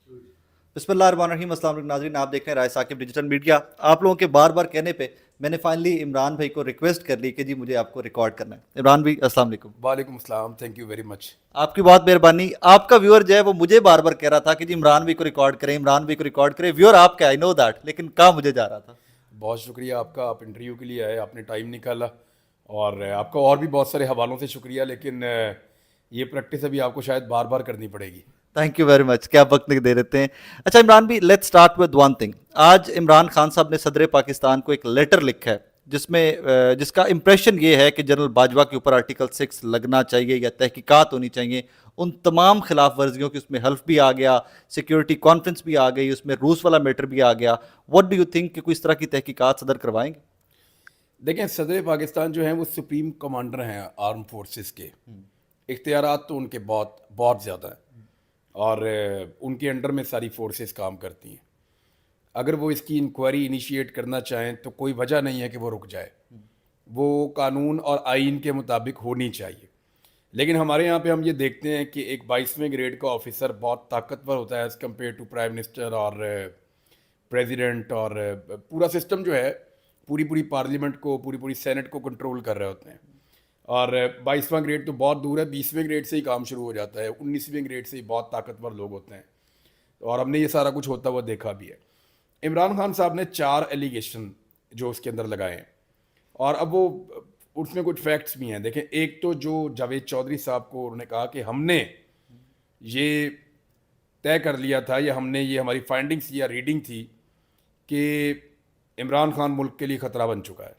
बिस्मिल्लाहिर्रहमानिर्रहीम। अस्सलाम वालेकुम नाज़रीन, आप देख रहे हैं राय साकिब डिजिटल मीडिया। आप लोगों के बार बार कहने पे मैंने फाइनली इमरान भाई को रिक्वेस्ट कर ली कि जी मुझे आपको रिकॉर्ड करना है। इमरान भाई अस्सलाम वालेकुम। वालेकुम अस्सलाम, थैंक यू वेरी मच। आपकी बहुत मेहरबानी। आपका व्यूअर जो है वो मुझे बार बार कह रहा था कि जी इमरान भाई को रिकॉर्ड करें, इमरान भाई को रिकॉर्ड करें। व्यूअर आपका, आई नो दैट, लेकिन कहाँ मुझे जा रहा था। बहुत शुक्रिया आपका, आप इंटरव्यू के लिए आए, आपने टाइम निकाला। और आपका और भी बहुत सारे हवालों से शुक्रिया, लेकिन ये प्रैक्टिस अभी आपको शायद बार बार करनी पड़ेगी। थैंक यू वेरी मच कि आप वक्त दे देते हैं। अच्छा इमरान भी, let's start with one thing. आज इमरान खान साहब ने सदर पाकिस्तान को एक लेटर लिखा है जिसमें जिसका इंप्रेशन ये है कि जनरल बाजवा के ऊपर आर्टिकल 6 लगना चाहिए या तहकीकात होनी चाहिए। उन तमाम खिलाफ वर्जियों की उसमें हल्फ भी आ गया, सिक्योरिटी कॉन्फ्रेंस भी आ गई, उसमें रूस वाला मैटर भी आ गया। व्हाट डू यू थिंक कि कोई इस तरह की तहकीकात सदर करवाएंगे? देखें, सदर पाकिस्तान जो हैं वो सुप्रीम कमांडर हैं आर्म फोर्सेस के। इख्तियारात तो उनके बहुत बहुत ज़्यादा हैं, और उनके अंडर में सारी फोर्सेस काम करती हैं। अगर वो इसकी इंक्वायरी इनिशिएट करना चाहें तो कोई वजह नहीं है कि वो रुक जाए। वो कानून और आइन के मुताबिक होनी चाहिए। लेकिन हमारे यहाँ पे हम ये देखते हैं कि एक 22वें ग्रेड का ऑफिसर बहुत ताकतवर होता है as compare to prime minister और प्रेसिडेंट, और पूरा सिस्टम जो है पूरी पूरी पार्लियामेंट को, पूरी पूरी सेनेट को कंट्रोल कर रहे होते हैं। और 22वां ग्रेड तो बहुत दूर है, 20वें ग्रेड से ही काम शुरू हो जाता है, 19वें ग्रेड से ही बहुत ताकतवर लोग होते हैं। और हमने ये सारा कुछ होता हुआ देखा भी है। इमरान खान साहब ने 4 एलिगेशन जो उसके अंदर लगाए हैं, और अब वो उसमें कुछ फैक्ट्स भी हैं। देखें, एक तो जो जावेद चौधरी साहब को उन्होंने कहा कि हमने ये तय कर लिया था, या हमने ये हमारी फाइंडिंग्स या रीडिंग थी कि इमरान खान मुल्क के लिए ख़तरा बन चुका है।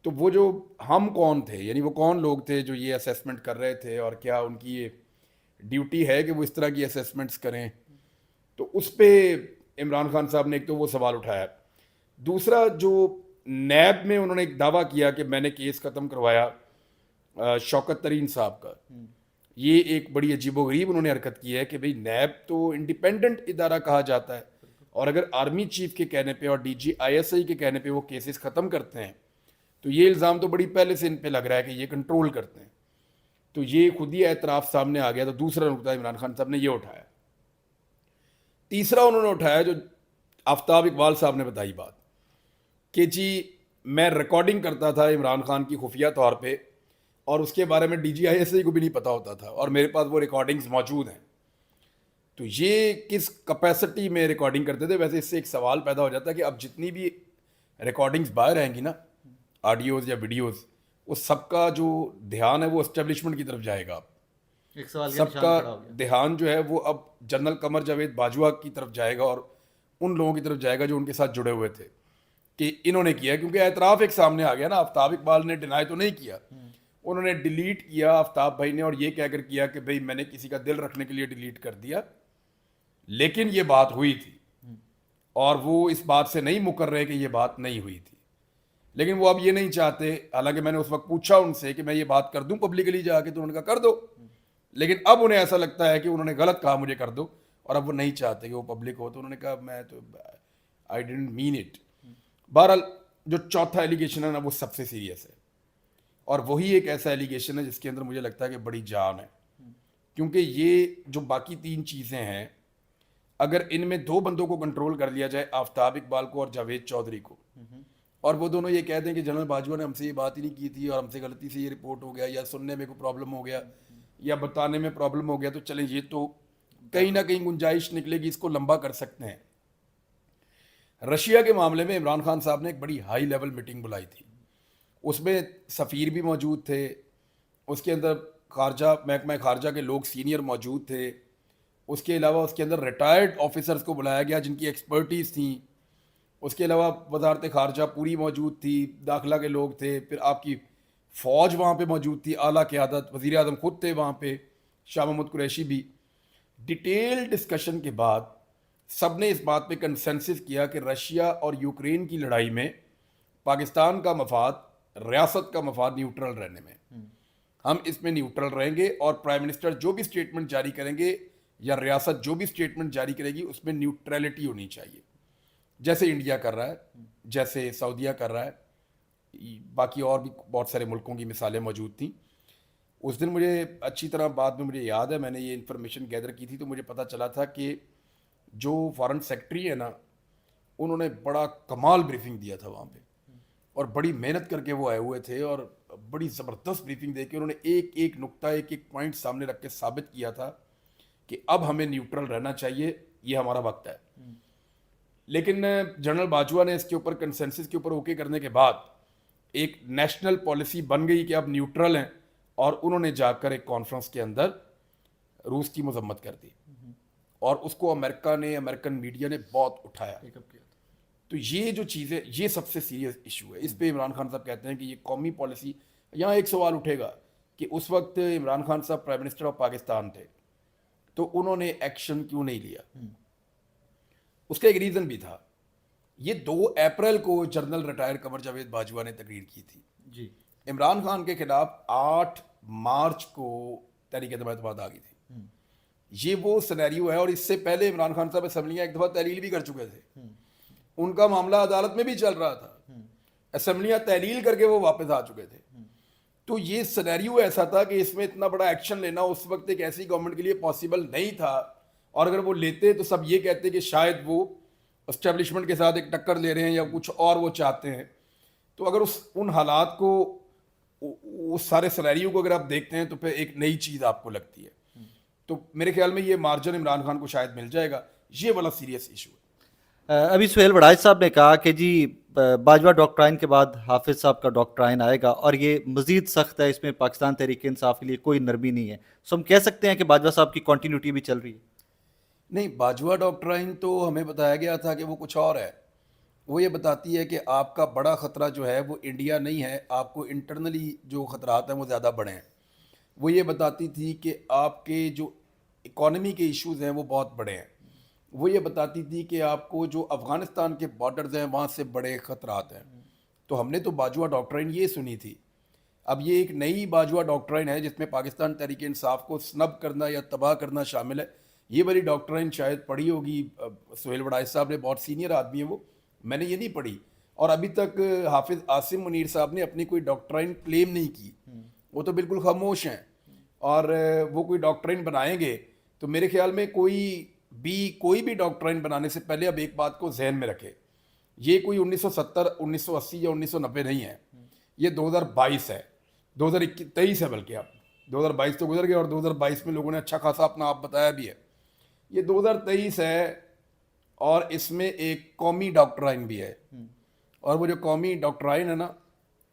तो वो जो हम कौन थे, यानी वो कौन लोग थे जो ये असेसमेंट कर रहे थे, और क्या उनकी ये ड्यूटी है कि वो इस तरह की असेसमेंट्स करें? तो उस पर इमरान खान साहब ने एक तो वो सवाल उठाया। दूसरा, जो नैब में उन्होंने एक दावा किया कि मैंने केस ख़त्म करवाया शौकत तरीन साहब का। ये एक बड़ी अजीबोगरीब उन्होंने हरकत की है कि भाई नैब तो इंडिपेंडेंट इदारा कहा जाता है, और अगर आर्मी चीफ के कहने पे और डीजी आईएसआई के कहने पे वो केसेस ख़त्म करते हैं, तो ये इल्ज़ाम तो बड़ी पहले से इन पे लग रहा है कि ये कंट्रोल करते हैं। तो ये खुद ही एतराफ़ सामने आ गया। तो दूसरा नुकता इमरान खान साहब ने ये उठाया। तीसरा उन्होंने उठाया जो आफ्ताब इकबाल साहब ने बताई बात, कि जी मैं रिकॉर्डिंग करता था इमरान खान की खुफिया तौर पे, और उसके बारे में डीजीआईएसआई को भी नहीं पता होता था, और मेरे पास वो रिकॉर्डिंग्स मौजूद हैं। तो ये किस कैपेसिटी में रिकॉर्डिंग करते थे? वैसे इससे एक सवाल पैदा हो जाता है कि अब जितनी भी रिकॉर्डिंग्स बाहर रहेंगी ना, ऑडियोज़ या वीडियोज़, उस सबका जो ध्यान है वो एस्टेब्लिशमेंट की तरफ जाएगा। अब एक सवाल का निशान सबका खड़ा हो गया। ध्यान जो है वो अब जनरल कमर जावेद बाजवा की तरफ जाएगा, और उन लोगों की तरफ जाएगा जो उनके साथ जुड़े हुए थे कि इन्होंने किया। क्योंकि एतराफ़ एक सामने आ गया ना। आफ्ताब इकबाल ने डिनाई तो नहीं किया, उन्होंने डिलीट किया आफ्ताब भाई ने, और ये कहकर किया कि भाई मैंने किसी का दिल रखने के लिए डिलीट कर दिया, लेकिन ये बात हुई थी। और वो इस बात से नहीं मुकर रहे कि ये बात नहीं हुई थी। लेकिन वो अब ये नहीं चाहते, हालांकि मैंने उस वक्त पूछा उनसे कि मैं ये बात कर दूं पब्लिकली जाके, तो उन्होंने कहा कर दो। लेकिन अब उन्हें ऐसा लगता है कि उन्होंने गलत कहा, मुझे कर दो, और अब वो नहीं चाहते कि वो पब्लिक हो। तो उन्होंने कहा मैं तो आई डिडंट मीन इट। बहरहाल, जो चौथा एलिगेशन है ना, वो सबसे सीरियस है, और वही एक ऐसा एलिगेशन है जिसके अंदर मुझे लगता है कि बड़ी जान है। क्योंकि ये जो बाकी 3 चीज़ें हैं, अगर इनमें 2 बंदों को कंट्रोल कर लिया जाए, आफ्ताब इकबाल को और जावेद चौधरी को, और वो दोनों ये कहते हैं कि जनरल बाजवा ने हमसे ये बात ही नहीं की थी, और हमसे गलती से ये रिपोर्ट हो गया, या सुनने में कोई प्रॉब्लम हो गया, या बताने में प्रॉब्लम हो गया, तो चलें ये तो कहीं ना कहीं गुंजाइश निकलेगी, इसको लंबा कर सकते हैं। रशिया के मामले में इमरान खान साहब ने एक बड़ी हाई लेवल मीटिंग बुलाई थी, उसमें सफ़ीर भी मौजूद थे, उसके अंदर खारजा महकमा खारजा के लोग सीनियर मौजूद थे, उसके अलावा उसके अंदर रिटायर्ड ऑफिसर्स को बुलाया गया जिनकी एक्सपर्टीज़ थी, उसके अलावा वजारत खारजा पूरी मौजूद थी, दाखिला के लोग थे, फिर आपकी फ़ौज वहाँ पे मौजूद थी, आला क़यादत, वज़ीर आज़म ख़ुद थे वहाँ पे, शाह महमूद कुरैशी भी। डिटेल डिस्कशन के बाद सब ने इस बात पे कंसेंसस किया कि रशिया और यूक्रेन की लड़ाई में पाकिस्तान का मफाद, रियासत का मफाद न्यूट्रल रहने में, हम इसमें न्यूट्रल रहेंगे, और प्राइम मिनिस्टर जो भी स्टेटमेंट जारी करेंगे या रियासत जो भी स्टेटमेंट जारी करेगी उसमें न्यूट्रलिटी होनी चाहिए, जैसे इंडिया कर रहा है, जैसे सऊदीया कर रहा है। बाकी और भी बहुत सारे मुल्कों की मिसालें मौजूद थी। उस दिन मुझे अच्छी तरह, बाद में मुझे याद है, मैंने ये इन्फॉर्मेशन गैदर की थी, तो मुझे पता चला था कि جو فارن سیکٹری ہے نا, انہوں نے بڑا کمال بریفنگ دیا تھا وہاں پہ, اور بڑی محنت کر کے وہ آئے ہوئے تھے, اور بڑی زبردست بریفنگ دے کے انہوں نے ایک ایک نقطہ, ایک ایک پوائنٹ سامنے رکھ کے ثابت کیا تھا کہ اب ہمیں نیوٹرل رہنا چاہیے, یہ ہمارا وقت ہے. لیکن جنرل باجوہ نے اس کے اوپر کنسنسس کے اوپر اوکے کرنے کے بعد ایک نیشنل پالیسی بن گئی کہ اب نیوٹرل ہیں, اور انہوں نے جا کر ایک کانفرنس کے اندر روس کی مذمت کر دی, اور اس کو امریکہ نے, امریکن میڈیا نے بہت اٹھایا. تو یہ جو چیزیں, یہ سب سے سیریس ایشو ہے. اس پہ عمران خان صاحب کہتے ہیں کہ یہ قومی پالیسی, یہاں ایک سوال اٹھے گا کہ اس وقت عمران خان صاحب پرائم منسٹر آف پاکستان تھے, تو انہوں نے ایکشن کیوں نہیں لیا؟ اس کا ایک ریزن بھی تھا. یہ 2 اپریل کو جنرل ریٹائر قمر جاوید باجوہ نے تقریر کی تھی جی. عمران خان کے خلاف 8 مارچ کو تحریک اعتماد آ گئی تھی. یہ وہ سینیریو ہے, اور اس سے پہلے عمران خان صاحب اسمبلیاں ایک دفعہ تحلیل بھی کر چکے تھے, ان کا معاملہ عدالت میں بھی چل رہا تھا, اسمبلیاں تحلیل کر کے وہ واپس آ چکے تھے. تو یہ سینیریو ایسا تھا کہ اس میں اتنا بڑا ایکشن لینا اس وقت ایک ایسی گورنمنٹ کے لیے پاسبل نہیں تھا, اور اگر وہ لیتے تو سب یہ کہتے کہ شاید وہ اسٹیبلشمنٹ کے ساتھ ایک ٹکر لے رہے ہیں یا کچھ اور وہ چاہتے ہیں. تو اگر ان حالات کو, اس سارے سینیریو کو اگر آپ دیکھتے ہیں تو پھر ایک نئی چیز آپ کو لگتی ہے. تو میرے خیال میں یہ مارجن عمران خان کو شاید مل جائے گا. یہ والا سیریس ایشو ہے. ابھی سہیل وڑائچ صاحب نے کہا کہ جی باجوہ ڈاکٹرائن کے بعد حافظ صاحب کا ڈاکٹرائن آئے گا, اور یہ مزید سخت ہے, اس میں پاکستان تحریک انصاف کے لیے کوئی نرمی نہیں ہے. سو ہم کہہ سکتے ہیں کہ باجوہ صاحب کی کنٹینیوٹی بھی چل رہی ہے. نہیں, باجوہ ڈاکٹرائن تو ہمیں بتایا گیا تھا کہ وہ کچھ اور ہے. وہ یہ بتاتی ہے کہ آپ کا بڑا خطرہ جو ہے وہ انڈیا نہیں ہے, آپ کو انٹرنلی جو خطرات ہیں وہ زیادہ بڑے ہیں. وہ یہ بتاتی تھی کہ آپ کے جو اکانومی کے ایشوز ہیں وہ بہت بڑے ہیں. وہ یہ بتاتی تھی کہ آپ کو جو افغانستان کے بارڈرز ہیں وہاں سے بڑے خطرات ہیں. تو ہم نے تو باجوہ ڈاکٹرائن یہ سنی تھی. اب یہ ایک نئی باجوہ ڈاکٹرائن ہے جس میں پاکستان تحریک انصاف کو سنب کرنا یا تباہ کرنا شامل ہے. یہ والی ڈاکٹرائن شاید پڑھی ہوگی سہیل وڑائچ صاحب نے, بہت سینئر آدمی ہے وہ, میں نے یہ نہیں پڑھی. اور ابھی تک حافظ عاصم منیر صاحب نے اپنی کوئی ڈاکٹرائن کلیم نہیں کی, وہ تو بالکل خاموش ہیں. اور وہ کوئی ڈاکٹرائن بنائیں گے تو میرے خیال میں کوئی بھی ڈاکٹرائن بنانے سے پہلے اب ایک بات کو ذہن میں رکھے, یہ کوئی 1970 1980 یا 1990 نہیں ہے, یہ 2022 ہے, 2023 ہے. بلکہ اب 2022 تو گزر گیا, اور 2022 میں لوگوں نے اچھا خاصا اپنا آپ بتایا بھی ہے. یہ 2023 ہے, اور اس میں ایک قومی ڈاکٹرائن بھی ہے. اور وہ جو قومی ڈاکٹرائن ہے نا,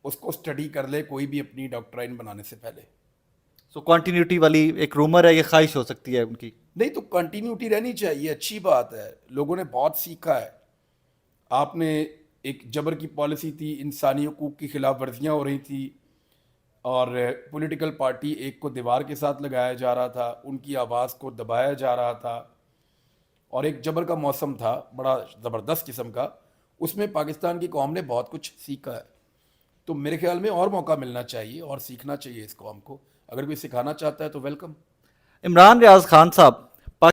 اس کو اسٹڈی کر لے کوئی بھی اپنی ڈاکٹرائن بنانے سے پہلے. سو کنٹینیوٹی والی ایک رومر ہے, یہ خواہش ہو سکتی ہے ان کی. نہیں تو کنٹینیوٹی رہنی چاہیے, اچھی بات ہے, لوگوں نے بہت سیکھا ہے. آپ نے ایک جبر کی پالیسی تھی, انسانی حقوق کی خلاف ورزیاں ہو رہی تھی, اور پولیٹیکل پارٹی ایک کو دیوار کے ساتھ لگایا جا رہا تھا, ان کی آواز کو دبایا جا رہا تھا, اور ایک جبر کا موسم تھا بڑا زبردست قسم کا. اس میں پاکستان کی قوم نے بہت کچھ سیکھا ہے. تو میرے خیال میں اور موقع ملنا چاہیے اور سیکھنا چاہیے اس قوم کو. اگر کوئی سکھانا چاہتا ہے تو ویلکم. عمران ریاض خان صاحب